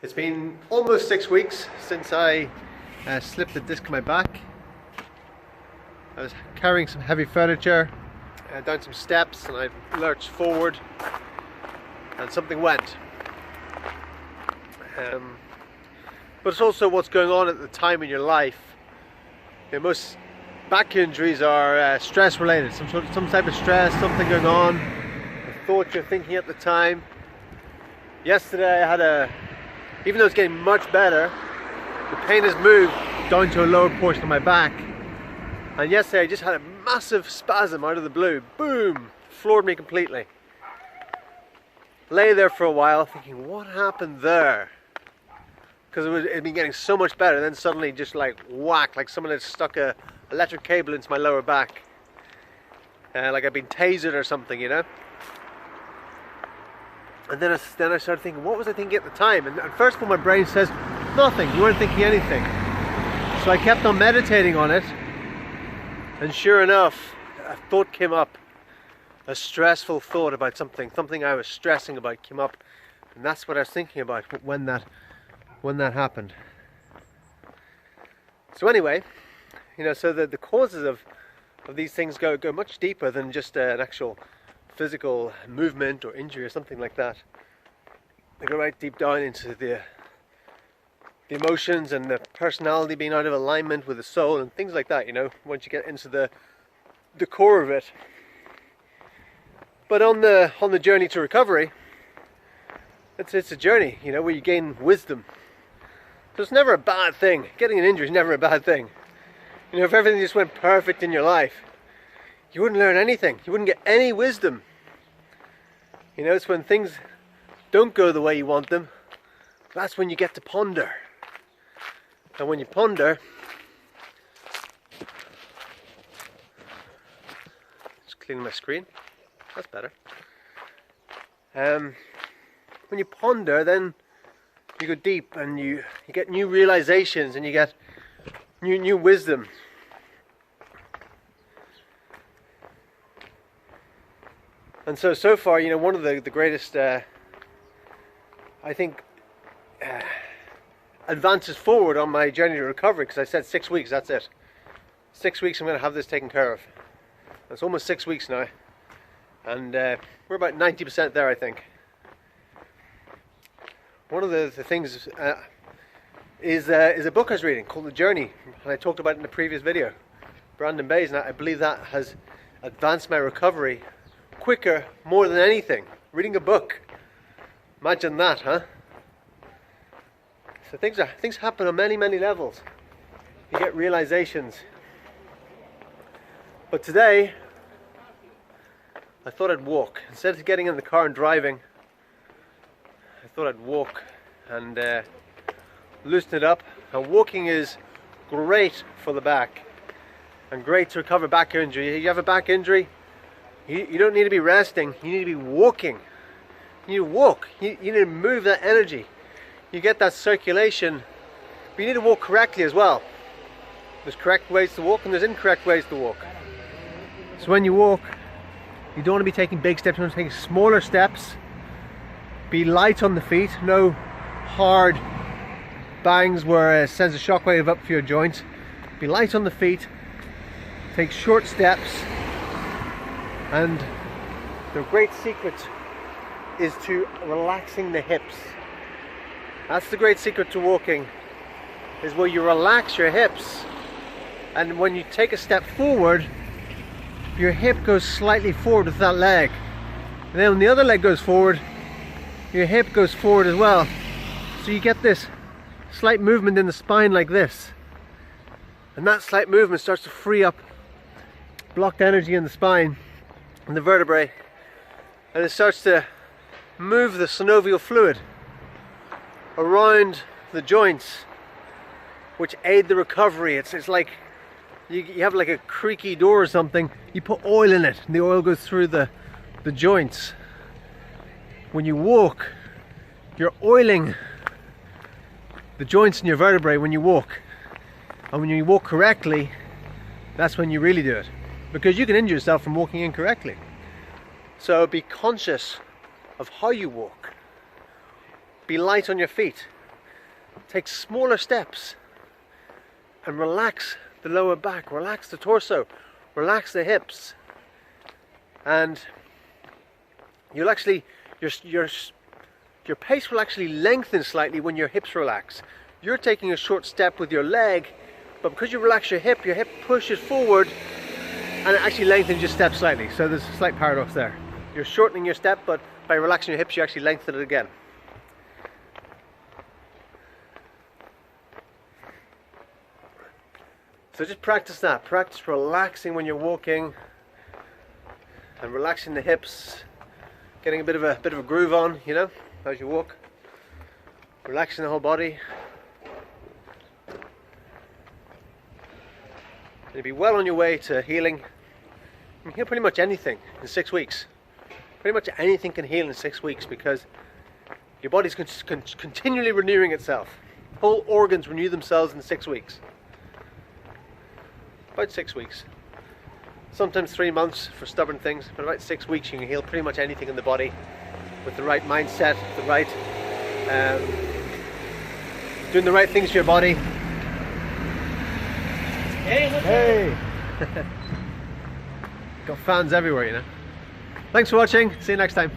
It's been almost 6 weeks since I slipped the disc in my back. I was carrying some heavy furniture down some steps and I lurched forward and something went. But it's also what's going on at the time in your life. You know, most back injuries are stress related, some type of stress, something going on, a thought you're thinking at the time. Yesterday I had even though it's getting much better, the pain has moved down to a lower portion of my back. And yesterday I just had a massive spasm out of the blue. Boom! Floored me completely. Lay there for a while thinking, what happened there? Because it had been getting so much better, then suddenly just like whack, like someone had stuck a electric cable into my lower back. Like I'd been tasered or something, you know? And then I started thinking, what was I thinking at the time? And at first, when my brain says, nothing, you weren't thinking anything. So I kept on meditating on it. And sure enough, a thought came up. A stressful thought about something I was stressing about came up. And that's what I was thinking about when that happened. So anyway, you know, so the causes of these things go much deeper than just an actual physical movement or injury or something like that. They go right deep down into the emotions and the personality being out of alignment with the soul and things like that, you know, once you get into the core of it. But on the journey to recovery, it's a journey, you know, where you gain wisdom. So it's never a bad thing. Getting an injury is never a bad thing. You know, if everything just went perfect in your life, you wouldn't learn anything. You wouldn't get any wisdom. You know, it's when things don't go the way you want them, that's when you get to ponder. And when you ponder, just cleaning my screen, that's better. When you ponder, then you go deep and you get new realizations and you get new wisdom. And so far, you know, one of the greatest, I think, advances forward on my journey to recovery, because I said 6 weeks, that's it. 6 weeks I'm going to have this taken care of. It's almost 6 weeks now. And we're about 90% there, I think. One of the things is a book I was reading called The Journey. And I talked about it in the previous video. Brandon Bayes, and I believe that has advanced my recovery quicker, more than anything. Reading a book. Imagine that, huh? So things happen on many levels. You get realizations. But today, I thought I'd walk. Instead of getting in the car and driving, I thought I'd walk and loosen it up. And walking is great for the back and great to recover back injury. You have a back injury, you don't need to be resting, you need to be walking. You need to walk, you need to move that energy. You get that circulation, but you need to walk correctly as well. There's correct ways to walk and there's incorrect ways to walk. So when you walk, you don't want to be taking big steps, you want to take smaller steps. Be light on the feet, no hard bangs where it sends a shockwave up for your joints. Be light on the feet, take short steps, and the great secret is to relaxing the hips. That's the great secret to walking, is where you relax your hips, and when you take a step forward, your hip goes slightly forward with that leg, and then when the other leg goes forward, your hip goes forward as well. So you get this slight movement in the spine like this, and that slight movement starts to free up blocked energy in the spine and the vertebrae, and it starts to move the synovial fluid around the joints, which aid the recovery. It's like you have like a creaky door or something, you put oil in it and the oil goes through the joints. When you walk, you're oiling the joints in your vertebrae when you walk. And when you walk correctly, that's when you really do it. Because you can injure yourself from walking incorrectly. So be conscious of how you walk. Be light on your feet. take smaller steps and relax the lower back, relax the torso, relax the hips, and you'll actually, your pace will actually lengthen slightly when your hips relax. You're taking a short step with your leg, but because you relax your hip pushes forward and it actually lengthens your step slightly. So there's a slight paradox there. You're shortening your step, but by relaxing your hips you actually lengthen it again. So just practice that. Practice relaxing when you're walking and relaxing the hips, getting a bit of a groove on, you know, as you walk. Relaxing the whole body. You'll be well on your way to healing. You can heal pretty much anything in 6 weeks. Pretty much anything can heal in 6 weeks because your body's continually renewing itself. Whole organs renew themselves in 6 weeks. About 6 weeks. Sometimes 3 months for stubborn things, but about 6 weeks you can heal pretty much anything in the body with the right mindset, the right doing the right things for your body. Hey! Got fans everywhere, you know. Thanks for watching. See you next time.